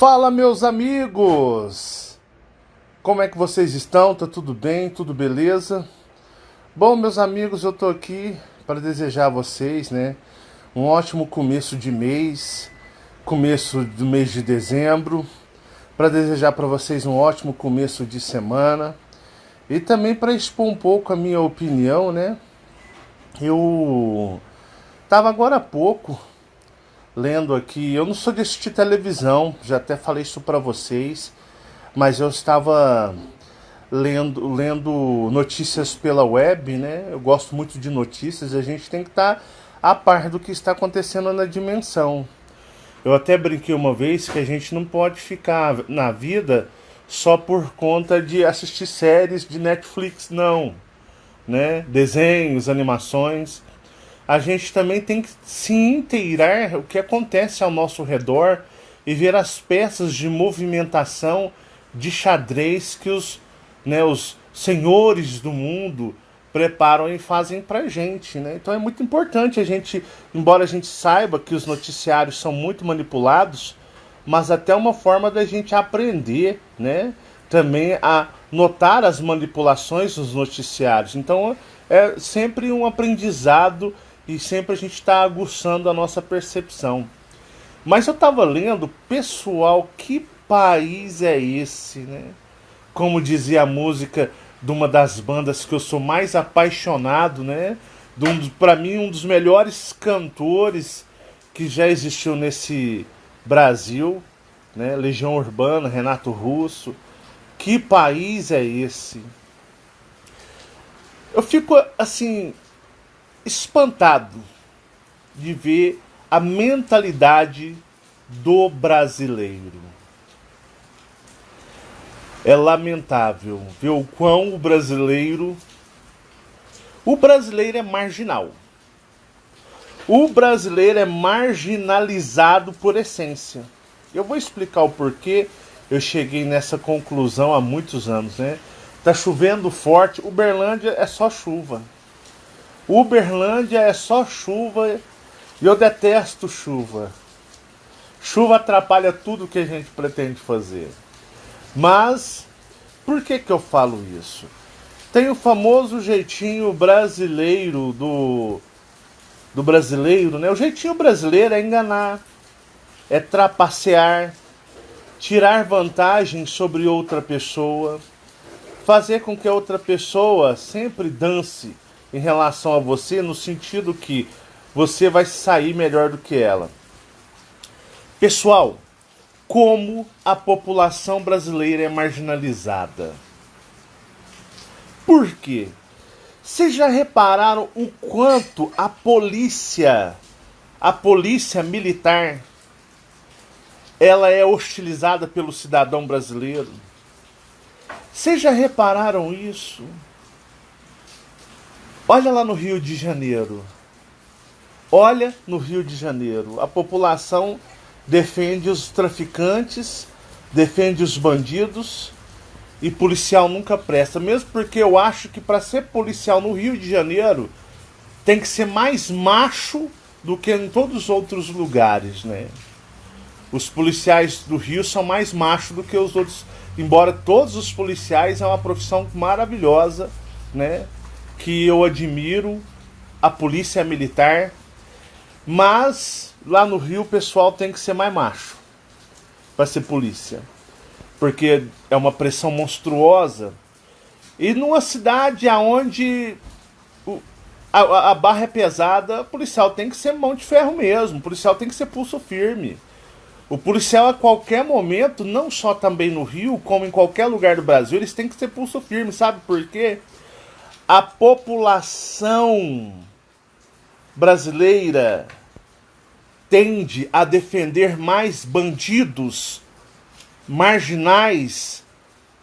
Fala, meus amigos! Como é que vocês estão? Tá tudo bem? Tudo beleza? Bom, meus amigos, eu tô aqui para desejar a vocês, um ótimo começo de mês, começo do mês de dezembro, para desejar para vocês um ótimo começo de semana e também para expor um pouco a minha opinião, Eu tava agora há pouco lendo aqui, eu não sou de assistir televisão, já até falei isso para vocês, mas eu estava lendo notícias pela web, Eu gosto muito de notícias, a gente tem que estar a par do que está acontecendo na dimensão. Eu até brinquei uma vez que a gente não pode ficar na vida só por conta de assistir séries de Netflix, não, Desenhos, animações. A gente também tem que se inteirar o que acontece ao nosso redor e ver as peças de movimentação de xadrez que os senhores do mundo preparam e fazem pra gente, Então é muito importante a gente, embora a gente saiba que os noticiários são muito manipulados, mas até uma forma da gente aprender, Também a notar as manipulações dos noticiários. Então é sempre um aprendizado e sempre a gente está aguçando a nossa percepção. Mas eu estava lendo, pessoal, que país é esse, Como dizia a música de uma das bandas que eu sou mais apaixonado, Para mim, um dos melhores cantores que já existiu nesse Brasil, Legião Urbana, Renato Russo. Que país é esse? Eu fico, assim, espantado de ver a mentalidade do brasileiro. É lamentável ver o quão o brasileiro é marginal. O brasileiro é marginalizado por essência. Eu vou explicar o porquê eu cheguei nessa conclusão há muitos anos, Tá chovendo forte, Uberlândia é só chuva. Uberlândia é só chuva e eu detesto chuva. Chuva atrapalha tudo que a gente pretende fazer. Mas, por que eu falo isso? Tem o famoso jeitinho brasileiro do brasileiro, O jeitinho brasileiro é enganar, é trapacear, tirar vantagem sobre outra pessoa, fazer com que a outra pessoa sempre dance em relação a você, no sentido que você vai sair melhor do que ela. Pessoal, como a população brasileira é marginalizada? Por quê? Vocês já repararam o quanto a polícia militar, ela é hostilizada pelo cidadão brasileiro? Vocês já repararam isso? Olha lá no Rio de Janeiro. Olha no Rio de Janeiro. A população defende os traficantes, defende os bandidos e policial nunca presta. Mesmo porque eu acho que para ser policial no Rio de Janeiro tem que ser mais macho do que em todos os outros lugares, Os policiais do Rio são mais machos do que os outros. Embora todos os policiais é uma profissão maravilhosa, Que eu admiro, a polícia militar. Mas lá no Rio o pessoal tem que ser mais macho para ser polícia. Porque é uma pressão monstruosa. E numa cidade onde a barra é pesada, o policial tem que ser mão de ferro mesmo. O policial tem que ser pulso firme. O policial a qualquer momento, não só também no Rio, como em qualquer lugar do Brasil, eles têm que ser pulso firme. Sabe por quê? A população brasileira tende a defender mais bandidos, marginais,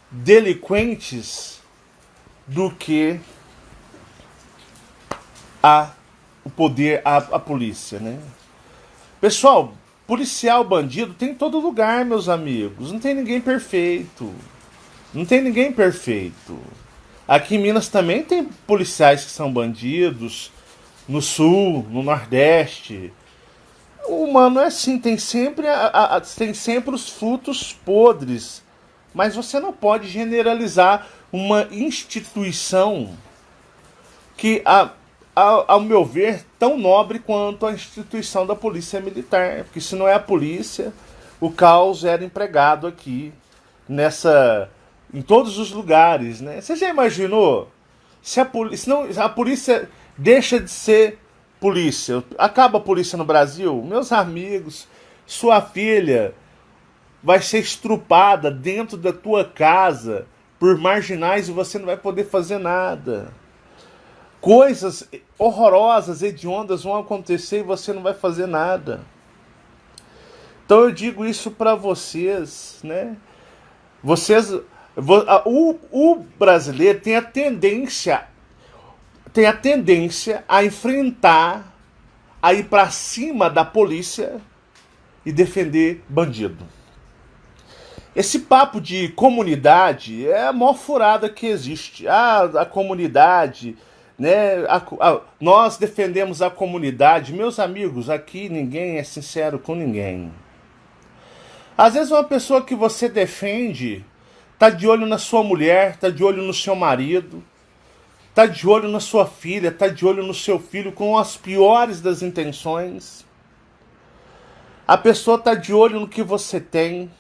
delinquentes, do que o poder, a polícia, Pessoal, policial, bandido, tem em todo lugar, meus amigos. Não tem ninguém perfeito. Não tem ninguém perfeito. Aqui em Minas também tem policiais que são bandidos. No Sul, no Nordeste. O humano é assim, tem sempre os frutos podres. Mas você não pode generalizar uma instituição que, ao meu ver, tão nobre quanto a instituição da polícia militar. Porque se não é a polícia, o caos era empregado aqui, em todos os lugares, né? Você já imaginou se a polícia deixa de ser polícia? Acaba a polícia no Brasil? Meus amigos, sua filha vai ser estrupada dentro da tua casa por marginais e você não vai poder fazer nada. Coisas horrorosas, hediondas vão acontecer e você não vai fazer nada. Então eu digo isso para vocês, né? O brasileiro tem a tendência a enfrentar, a ir para cima da polícia e defender bandido. Esse papo de comunidade é a maior furada que existe. A comunidade, né? Nós defendemos a comunidade. Meus amigos, aqui ninguém é sincero com ninguém. Às vezes uma pessoa que você defende tá de olho na sua mulher, tá de olho no seu marido, tá de olho na sua filha, tá de olho no seu filho com as piores das intenções. A pessoa tá de olho no que você tem.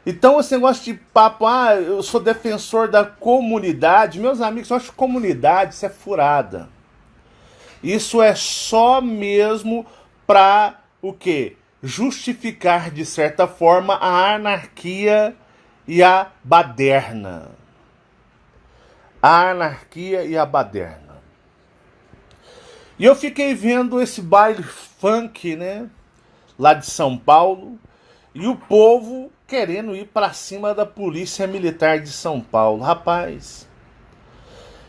Então esse negócio de papo, eu sou defensor da comunidade. Meus amigos, eu acho que comunidade isso é furada. Isso é só mesmo para o quê? Justificar, de certa forma, a anarquia e a baderna. A anarquia e a baderna. E eu fiquei vendo esse baile funk, né? Lá de São Paulo. E o povo querendo ir para cima da polícia militar de São Paulo. Rapaz.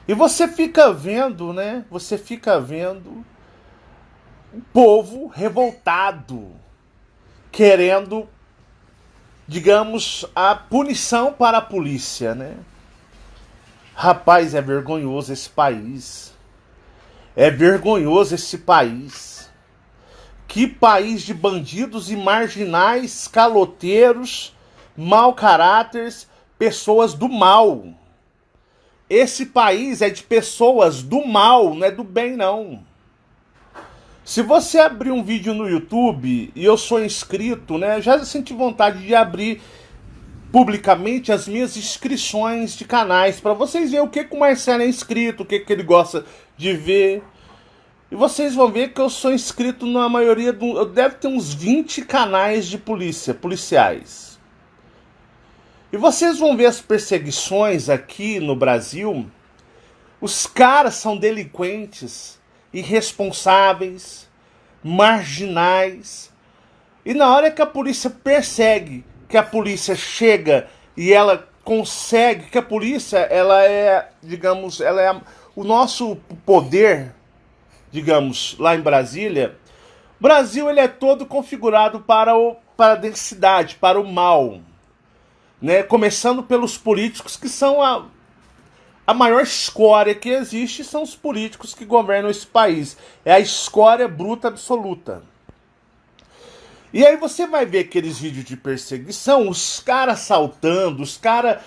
E você fica vendo, né? Você fica vendo o povo revoltado, querendo, digamos, a punição para a polícia, né? Rapaz, é vergonhoso esse país. É vergonhoso esse país. Que país de bandidos e marginais, caloteiros, mau caráteres, pessoas do mal. Esse país é de pessoas do mal, não é do bem não. Se você abrir um vídeo no YouTube, e eu sou inscrito, né, já senti vontade de abrir publicamente as minhas inscrições de canais, para vocês verem o que o Marcelo é inscrito, o que ele gosta de ver. E vocês vão ver que eu sou inscrito na maioria, eu deve ter uns 20 canais de policiais. E vocês vão ver as perseguições aqui no Brasil. Os caras são delinquentes, irresponsáveis, marginais. E na hora que a polícia persegue, que a polícia chega e ela consegue, que a polícia, ela é, digamos, ela é o nosso poder, digamos, lá em Brasília. O Brasil, ele é todo configurado para a densidade, para o mal, né? Começando pelos políticos, que são a maior escória que existe, são os políticos que governam esse país. É a escória bruta absoluta. E aí você vai ver aqueles vídeos de perseguição, os caras saltando, os caras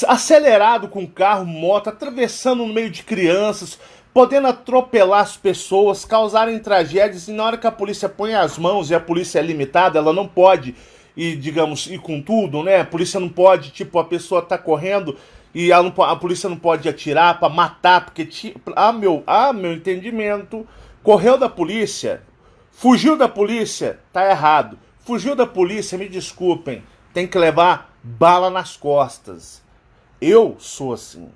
acelerados com carro, moto, atravessando no meio de crianças, podendo atropelar as pessoas, causarem tragédias, e na hora que a polícia põe as mãos, e a polícia é limitada, ela não pode ir, digamos, ir com tudo, né? A polícia não pode, tipo, a pessoa tá correndo e a polícia não pode atirar para matar, porque, meu entendimento, correu da polícia, fugiu da polícia, tá errado. Fugiu da polícia, me desculpem, tem que levar bala nas costas. Eu sou assim.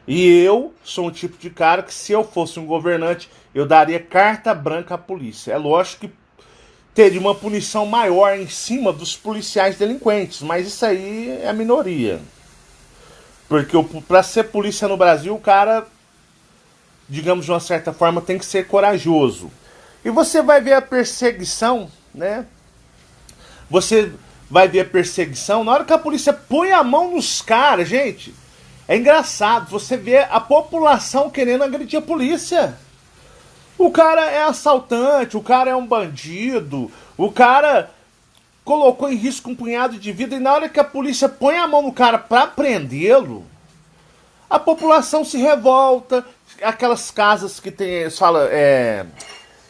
E eu sou um tipo de cara que, se eu fosse um governante, eu daria carta branca à polícia. É lógico que teria uma punição maior em cima dos policiais delinquentes, mas isso aí é a minoria. Porque para ser polícia no Brasil, o cara, digamos de uma certa forma, tem que ser corajoso. E você vai ver a perseguição, né? Você vai ver a perseguição, na hora que a polícia põe a mão nos caras, gente, é engraçado, você vê a população querendo agredir a polícia. O cara é assaltante, o cara é um bandido, o cara colocou em risco um punhado de vida e na hora que a polícia põe a mão no cara pra prendê-lo, a população se revolta. Aquelas casas que tem, fala,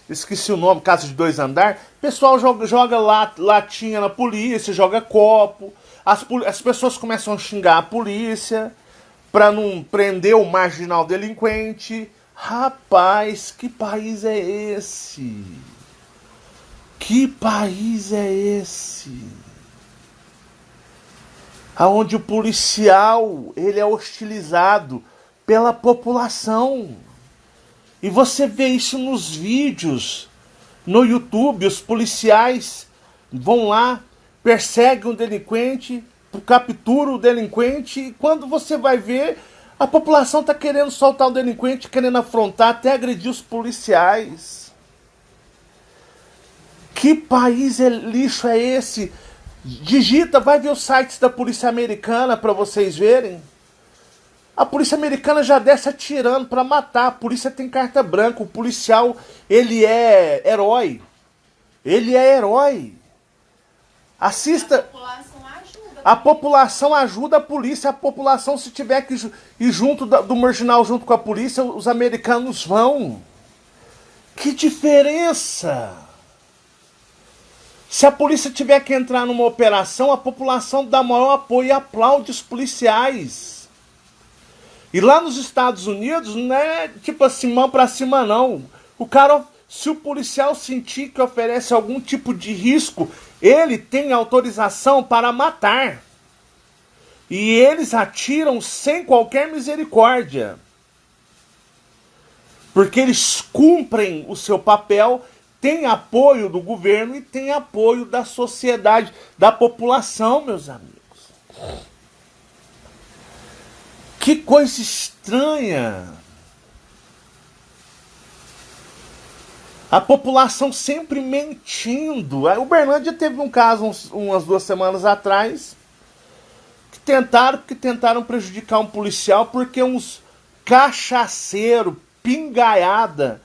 esqueci o nome, casa de 2 andares, o pessoal joga latinha na polícia, joga copo, as pessoas começam a xingar a polícia pra não prender o marginal delinquente. Rapaz, que país é esse? Que país é esse? Aonde o policial, ele é hostilizado pela população. E você vê isso nos vídeos, no YouTube, os policiais vão lá, perseguem o delinquente, capturam o delinquente, e quando você vai ver, a população está querendo soltar o delinquente, querendo afrontar, até agredir os policiais. Que país lixo é esse? Digita, vai ver os sites da polícia americana para vocês verem. A polícia americana já desce atirando para matar. A polícia tem carta branca. O policial, ele é herói. Ele é herói. Assista. A população ajuda a polícia. A população, se tiver que ir junto do marginal, junto com a polícia, os americanos vão. Que diferença! Se a polícia tiver que entrar numa operação, a população dá maior apoio e aplaude os policiais. E lá nos Estados Unidos, não é tipo assim, mão pra cima não. O cara, se o policial sentir que oferece algum tipo de risco, ele tem autorização para matar. E eles atiram sem qualquer misericórdia. Porque eles cumprem o seu papel, tem apoio do governo e tem apoio da sociedade, da população, meus amigos. Que coisa estranha. A população sempre mentindo. O Uberlândia teve um caso umas 2 semanas atrás que tentaram prejudicar um policial porque uns cachaceiros, pingaiada,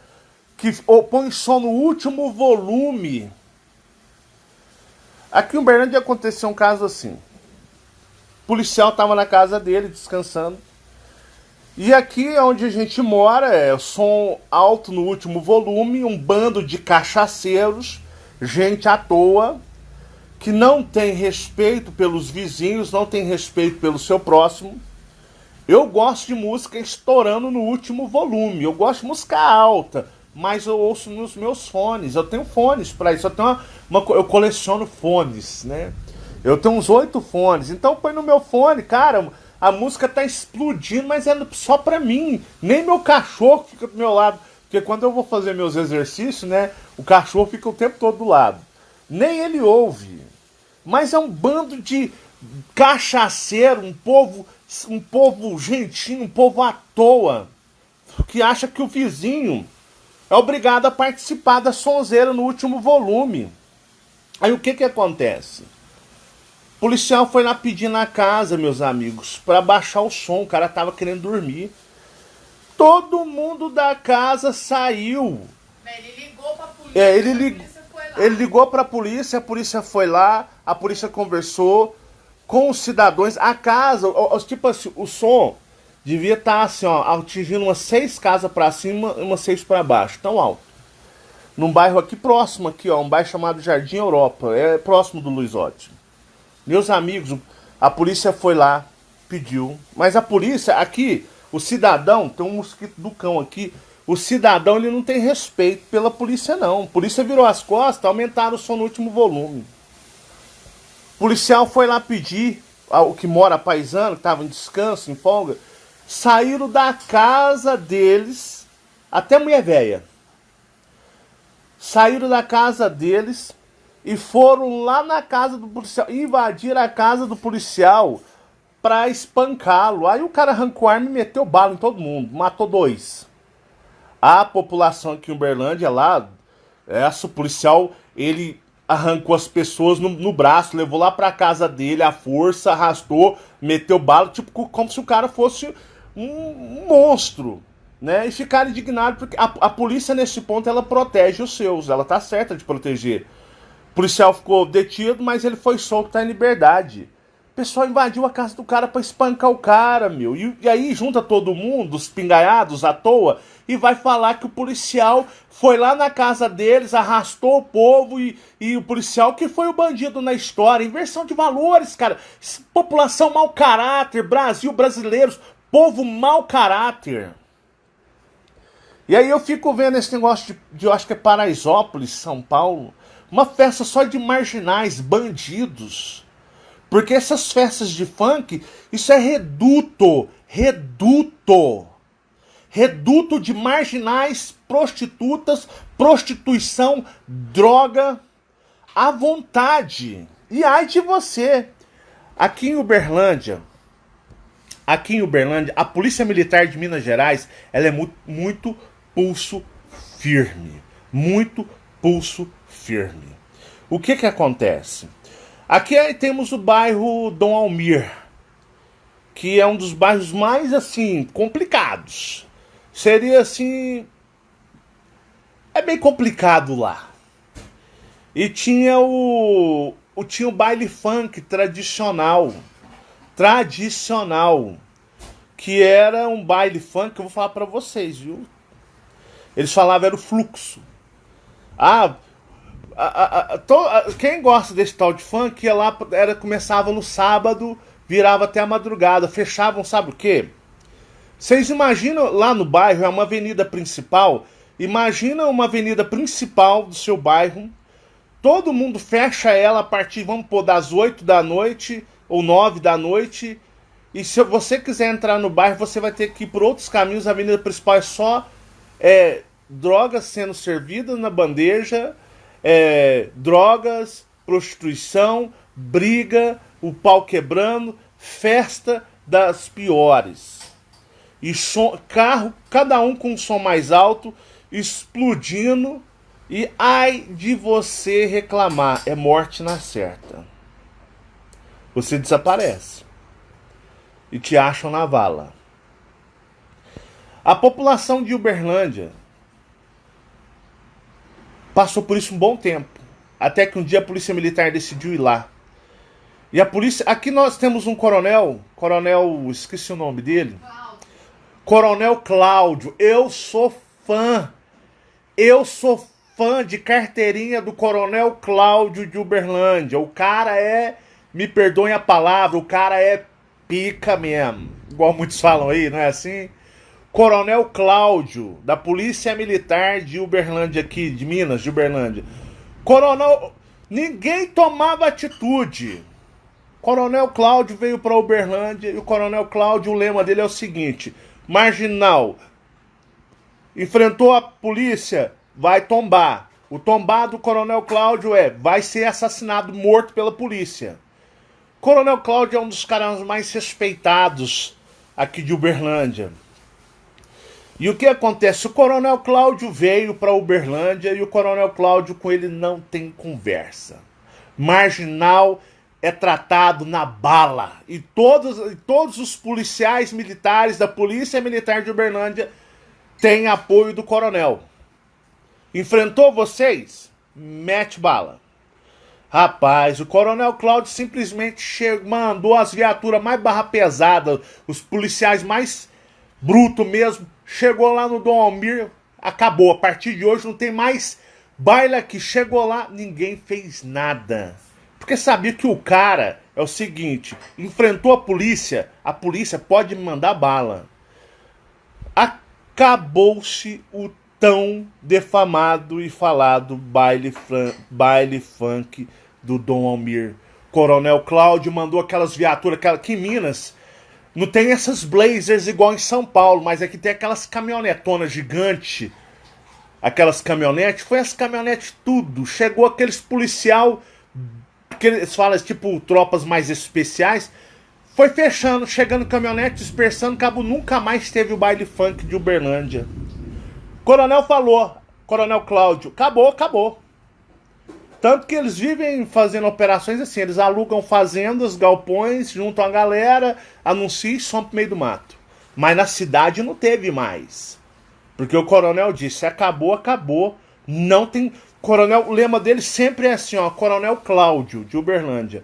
que põe som no último volume. Aqui em Uberlândia aconteceu um caso assim. O policial estava na casa dele descansando. E aqui onde a gente mora é som alto no último volume, um bando de cachaceiros, gente à toa, que não tem respeito pelos vizinhos, não tem respeito pelo seu próximo. Eu gosto de música estourando no último volume, eu gosto de música alta, mas eu ouço nos meus fones, eu tenho fones para isso, eu coleciono fones, né? Eu tenho uns 8 fones, então põe no meu fone, cara. A música tá explodindo, mas é só pra mim. Nem meu cachorro fica do meu lado. Porque quando eu vou fazer meus exercícios, né? O cachorro fica o tempo todo do lado. Nem ele ouve. Mas é um bando de cachaceiro, um povo gentil, um povo à toa, que acha que o vizinho é obrigado a participar da sonzeira no último volume. Aí o que acontece? O policial foi lá pedir na casa, meus amigos, para baixar o som. O cara tava querendo dormir. Todo mundo da casa saiu. Ele ligou pra polícia, ele ligou pra polícia, a polícia foi lá, a polícia conversou com os cidadãos. A casa, tipo assim, o som devia estar assim, ó, atingindo umas 6 casas pra cima e umas 6 pra baixo, tão alto. Num bairro aqui próximo, aqui, ó, um bairro chamado Jardim Europa, é próximo do Luiz Ótimo. Meus amigos, a polícia foi lá, pediu, mas a polícia aqui, o cidadão, tem um mosquito do cão aqui, o cidadão ele não tem respeito pela polícia não. A polícia virou as costas, aumentaram o som no último volume. O policial foi lá pedir, o que mora paisano, que estava em descanso, em folga, saíram da casa deles, até mulher velha, saíram da casa deles, e foram lá na casa do policial, invadiram a casa do policial pra espancá-lo. Aí o cara arrancou a arma e meteu bala em todo mundo, matou 2. A população aqui em Uberlândia lá, o policial, ele arrancou as pessoas no braço, levou lá pra casa dele, à força, arrastou, meteu bala, tipo como se o cara fosse um monstro. né? E ficaram indignados porque a polícia, nesse ponto, ela protege os seus. Ela tá certa de proteger. O policial ficou detido, mas ele foi solto, tá em liberdade. O pessoal invadiu a casa do cara pra espancar o cara, meu. E aí junta todo mundo, os pingaiados à toa, e vai falar que o policial foi lá na casa deles, arrastou o povo e o policial que foi o bandido na história. Inversão de valores, cara. População mau caráter, Brasil, brasileiros, povo mau caráter. E aí eu fico vendo esse negócio eu acho que é Paraisópolis, São Paulo, uma festa só de marginais, bandidos. Porque essas festas de funk, isso é reduto de marginais, prostitutas, prostituição, droga, à vontade. E ai de você. Aqui em Uberlândia, a Polícia Militar de Minas Gerais, ela é muito pulso firme. Muito pulso firme. O que acontece? Aqui temos o bairro Dom Almir, que é um dos bairros mais, assim, complicados. Seria, assim... é bem complicado lá. E tinha o baile funk tradicional, que era um baile funk, que eu vou falar pra vocês, viu? Eles falavam era o fluxo. Quem gosta desse tal de funk ia lá, começava no sábado, virava até a madrugada, fechavam, sabe o quê? Vocês imaginam, lá no bairro é uma avenida principal, imagina uma avenida principal do seu bairro, todo mundo fecha ela a partir, vamos pôr, das 8 da noite ou 9 da noite, e se você quiser entrar no bairro, você vai ter que ir por outros caminhos, a avenida principal é só drogas sendo servidas na bandeja, drogas, prostituição, briga, o pau quebrando, festa das piores. E carro, cada um com um som mais alto, explodindo. E ai de você reclamar, é morte na certa. Você desaparece. E te acham na vala. A população de Uberlândia passou por isso um bom tempo. Até que um dia a polícia militar decidiu ir lá. E a polícia... Aqui nós temos um coronel... Esqueci o nome dele. Coronel Cláudio. Eu sou fã de carteirinha do Coronel Cláudio de Uberlândia. O cara me perdoem a palavra, o cara é pica mesmo. Igual muitos falam aí, não é assim? Coronel Cláudio, da Polícia Militar de Uberlândia aqui, de Minas, de Uberlândia. Coronel... Ninguém tomava atitude. Coronel Cláudio veio para Uberlândia e o Coronel Cláudio, o lema dele é o seguinte: marginal, enfrentou a polícia, vai tombar. O tombar do Coronel Cláudio vai ser assassinado, morto pela polícia. Coronel Cláudio é um dos caras mais respeitados aqui de Uberlândia. E o que acontece? O Coronel Cláudio veio para Uberlândia e o Coronel Cláudio com ele não tem conversa. Marginal é tratado na bala. E todos os policiais militares da Polícia Militar de Uberlândia têm apoio do coronel. Enfrentou vocês? Mete bala. Rapaz, o Coronel Cláudio simplesmente mandou as viaturas mais barra pesada, os policiais mais bruto mesmo, chegou lá no Dom Almir, acabou. A partir de hoje não tem mais baile aqui. Chegou lá, ninguém fez nada. Porque sabia que o cara é o seguinte, enfrentou a polícia pode me mandar bala. Acabou-se o tão defamado e falado baile funk do Dom Almir. Coronel Cláudio mandou aquelas viaturas, que em Minas não tem essas blazers igual em São Paulo, mas aqui tem aquelas caminhonetonas gigantes. Aquelas caminhonetes, foi as caminhonetes tudo. Chegou aqueles policial, que eles falam tipo tropas mais especiais, foi fechando, chegando caminhonete, dispersando, acabou, nunca mais teve o baile funk de Uberlândia. Coronel falou, Coronel Cláudio, acabou. Tanto que eles vivem fazendo operações assim, eles alugam fazendas, galpões, juntam a galera, anunciam e somem pro meio do mato. Mas na cidade não teve mais. Porque o coronel disse, acabou, acabou. Não tem... Coronel, o lema dele sempre é assim, ó, Coronel Cláudio, de Uberlândia.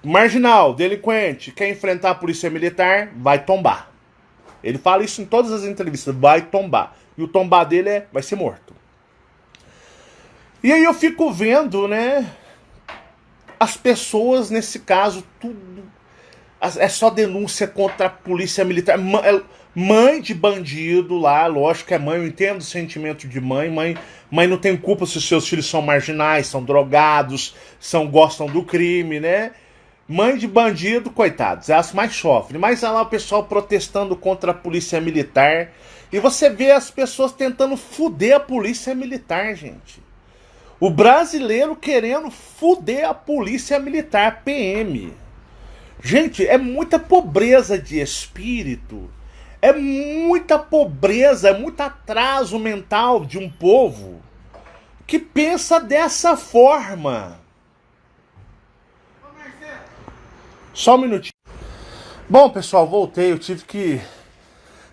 Marginal, delinquente, quer enfrentar a polícia militar, vai tombar. Ele fala isso em todas as entrevistas, vai tombar. E o tombar dele vai ser morto. E aí eu fico vendo, né, as pessoas, nesse caso, tudo... É só denúncia contra a polícia militar. Mãe de bandido lá, lógico que é mãe, eu entendo o sentimento de mãe. Mãe não tem culpa se os seus filhos são marginais, são drogados, gostam do crime, né? Mãe de bandido, coitados, elas mais sofrem. Mas olha lá o pessoal protestando contra a polícia militar. E você vê as pessoas tentando fuder a polícia militar, gente. O brasileiro querendo fuder a polícia militar, PM. Gente, é muita pobreza de espírito, é muita pobreza, é muito atraso mental de um povo que pensa dessa forma. Só um minutinho. Bom, pessoal, voltei, eu tive que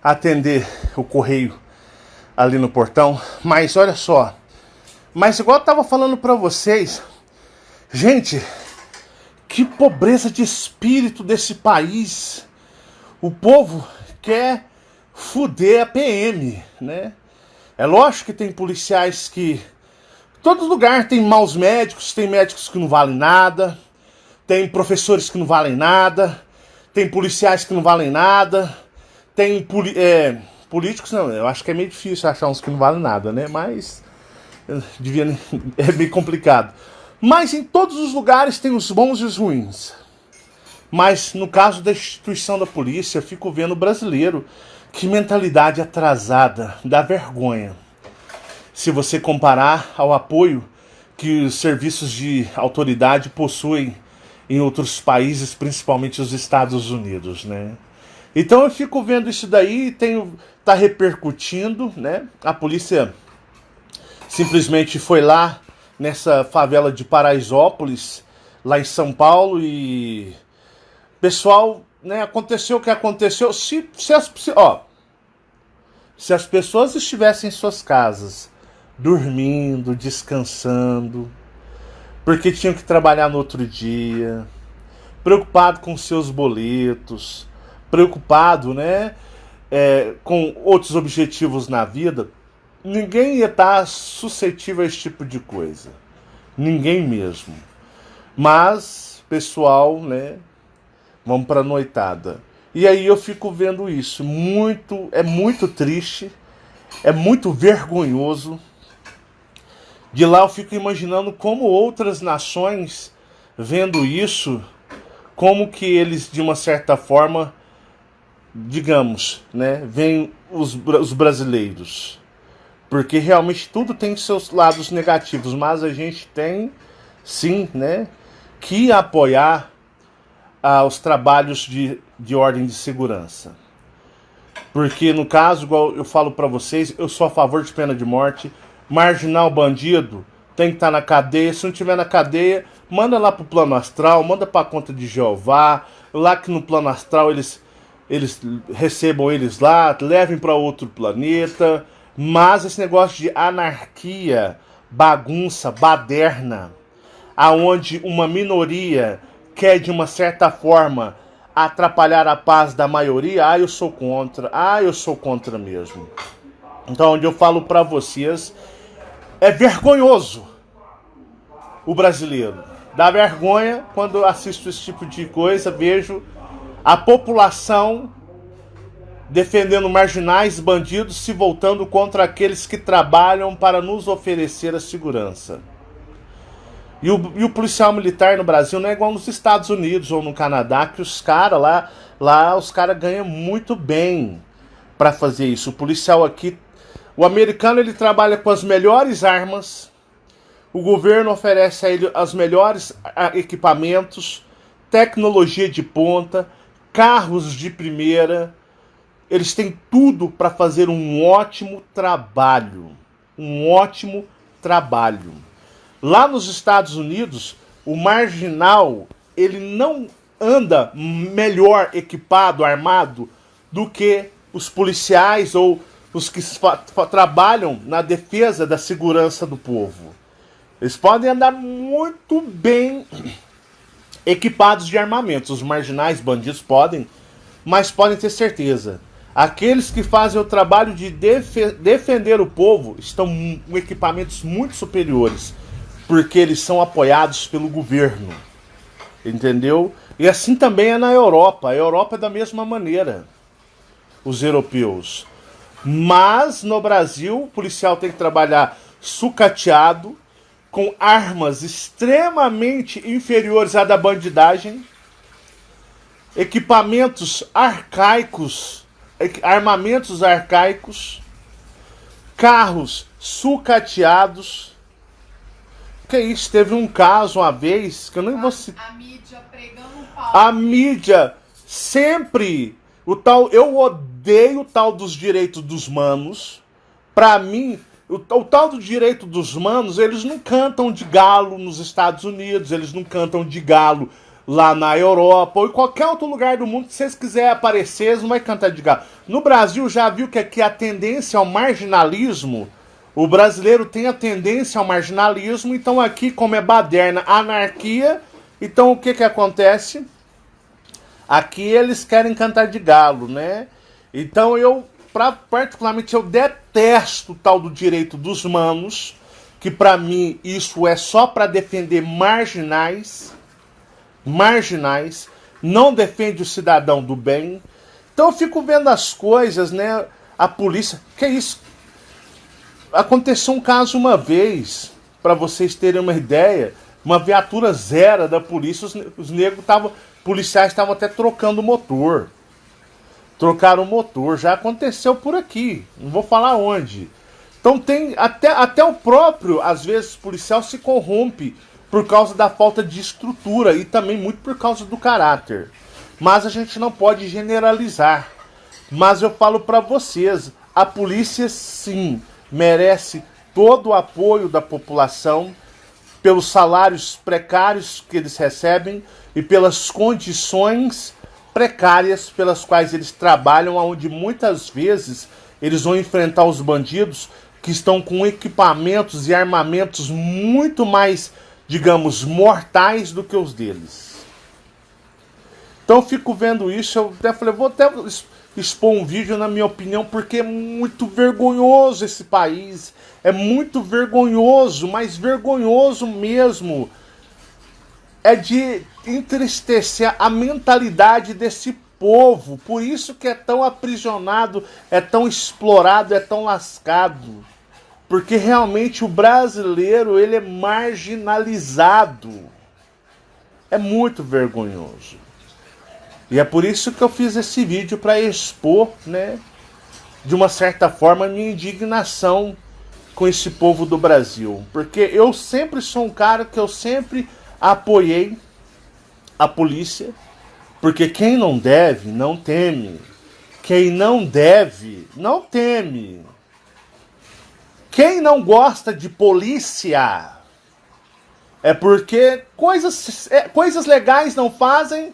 atender o correio ali no portão, mas olha só, mas igual eu tava falando pra vocês, gente... Que pobreza de espírito desse país. O povo quer fuder a PM, né? É lógico que tem policiais que... Todo lugar tem maus médicos, tem médicos que não valem nada, tem professores que não valem nada, tem policiais que não valem nada, tem políticos, não, eu acho que é meio difícil achar uns que não valem nada, né? Mas é meio complicado. Mas em todos os lugares tem os bons e os ruins. Mas no caso da instituição da polícia, eu fico vendo o brasileiro. Que mentalidade atrasada, dá vergonha. Se você comparar ao apoio que os serviços de autoridade possuem em outros países, principalmente os Estados Unidos, né? Então eu fico vendo isso daí, tá repercutindo, né? A polícia simplesmente foi lá nessa favela de Paraisópolis, lá em São Paulo, e pessoal, né, aconteceu o que aconteceu. Se as pessoas estivessem em suas casas, dormindo, descansando, porque tinham que trabalhar no outro dia, preocupado com seus boletos, preocupado, né, com outros objetivos na vida, ninguém ia estar suscetível a esse tipo de coisa. Ninguém mesmo. Mas, pessoal, né? Vamos pra noitada. E aí eu fico vendo isso. É muito triste. É muito vergonhoso. De lá eu fico imaginando como outras nações, vendo isso, como que eles, de uma certa forma, digamos, né? Veem os brasileiros. Porque realmente tudo tem seus lados negativos, mas a gente tem, sim, né, que apoiar os trabalhos de ordem de segurança. Porque no caso, igual eu falo para vocês, eu sou a favor de pena de morte. Marginal, bandido, tem que estar na cadeia. Se não tiver na cadeia, manda lá pro plano astral, manda pra conta de Jeová. Lá que no plano astral eles recebam eles lá, levem para outro planeta. Mas esse negócio de anarquia, bagunça, baderna, aonde uma minoria quer de uma certa forma atrapalhar a paz da maioria, eu sou contra mesmo. Então, onde eu falo pra vocês, é vergonhoso o brasileiro. Dá vergonha quando assisto esse tipo de coisa, vejo a população defendendo marginais, bandidos, se voltando contra aqueles que trabalham para nos oferecer a segurança. E o policial militar no Brasil não é igual nos Estados Unidos ou no Canadá, que os caras lá os caras ganham muito bem para fazer isso. O policial aqui, o americano, ele trabalha com as melhores armas, o governo oferece a ele os melhores equipamentos, tecnologia de ponta, carros de primeira. Eles têm tudo para fazer um ótimo trabalho. Um ótimo trabalho. Lá nos Estados Unidos, o marginal, ele não anda melhor equipado, armado, do que os policiais ou os que trabalham na defesa da segurança do povo. Eles podem andar muito bem equipados de armamentos. Os marginais, bandidos podem, mas podem ter certeza. Aqueles que fazem o trabalho de defender o povo estão com equipamentos muito superiores, porque eles são apoiados pelo governo. Entendeu? E assim também é na Europa. A Europa é da mesma maneira. Os europeus. Mas no Brasil, o policial tem que trabalhar sucateado, com armas extremamente inferiores à da bandidagem, equipamentos arcaicos, armamentos arcaicos, carros sucateados. Que isso? Teve um caso uma vez que eu nem vou citar. A mídia pregando um pau. A mídia sempre. Eu odeio o tal dos direitos dos manos. Pra mim, o tal do direito dos manos, eles não cantam de galo nos Estados Unidos, eles não cantam de galo lá na Europa ou em qualquer outro lugar do mundo. Se vocês quiserem aparecer, eles não vão cantar de galo. No Brasil, já viu que aqui a tendência ao marginalismo, o brasileiro tem a tendência ao marginalismo, então aqui, como é baderna, anarquia, então o que acontece? Aqui eles querem cantar de galo, né? Então particularmente, eu detesto o tal do direito dos manos, que pra mim isso é só pra defender marginais, não defende o cidadão do bem. Então eu fico vendo as coisas, né? A polícia, que é isso? Aconteceu um caso uma vez, pra vocês terem uma ideia, uma viatura zero da polícia, os negros estavam, policiais estavam até trocando o motor. Trocaram o motor, já aconteceu por aqui, não vou falar onde. Então tem até o próprio, às vezes, policial se corrompe por causa da falta de estrutura e também muito por causa do caráter. Mas a gente não pode generalizar. Mas eu falo para vocês, a polícia sim merece todo o apoio da população pelos salários precários que eles recebem e pelas condições precárias pelas quais eles trabalham, onde muitas vezes eles vão enfrentar os bandidos que estão com equipamentos e armamentos muito mais, digamos, mortais do que os deles. Então eu fico vendo isso, eu até falei, vou até expor um vídeo na minha opinião, porque é muito vergonhoso esse país, é muito vergonhoso, mas vergonhoso mesmo. É de entristecer a mentalidade desse povo. Por isso que é tão aprisionado, é tão explorado, é tão lascado. Porque realmente o brasileiro, ele é marginalizado. É muito vergonhoso. E é por isso que eu fiz esse vídeo, para expor, né, de uma certa forma, a minha indignação com esse povo do Brasil. Porque eu sempre sou um cara que eu sempre apoiei a polícia, porque quem não deve, não teme. Quem não deve, não teme. Quem não gosta de polícia é porque coisas legais não fazem,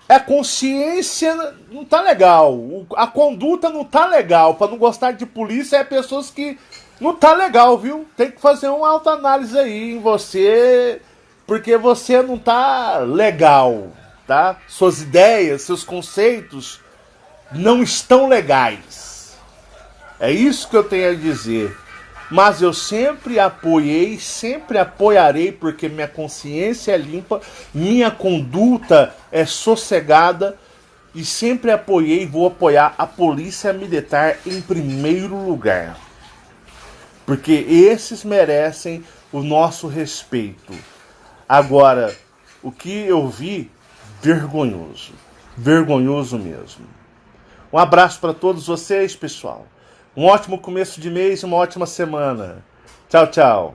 a consciência não tá legal, a conduta não tá legal. Para não gostar de polícia é pessoas que não tá legal, viu? Tem que fazer uma autoanálise aí em você, porque você não tá legal, tá? Suas ideias, seus conceitos não estão legais. É isso que eu tenho a dizer. Mas eu sempre apoiei, sempre apoiarei, porque minha consciência é limpa, minha conduta é sossegada, e sempre apoiei e vou apoiar a polícia militar em primeiro lugar. Porque esses merecem o nosso respeito. Agora, o que eu vi, vergonhoso. Vergonhoso mesmo. Um abraço para todos vocês, pessoal. Um ótimo começo de mês e uma ótima semana. Tchau, tchau.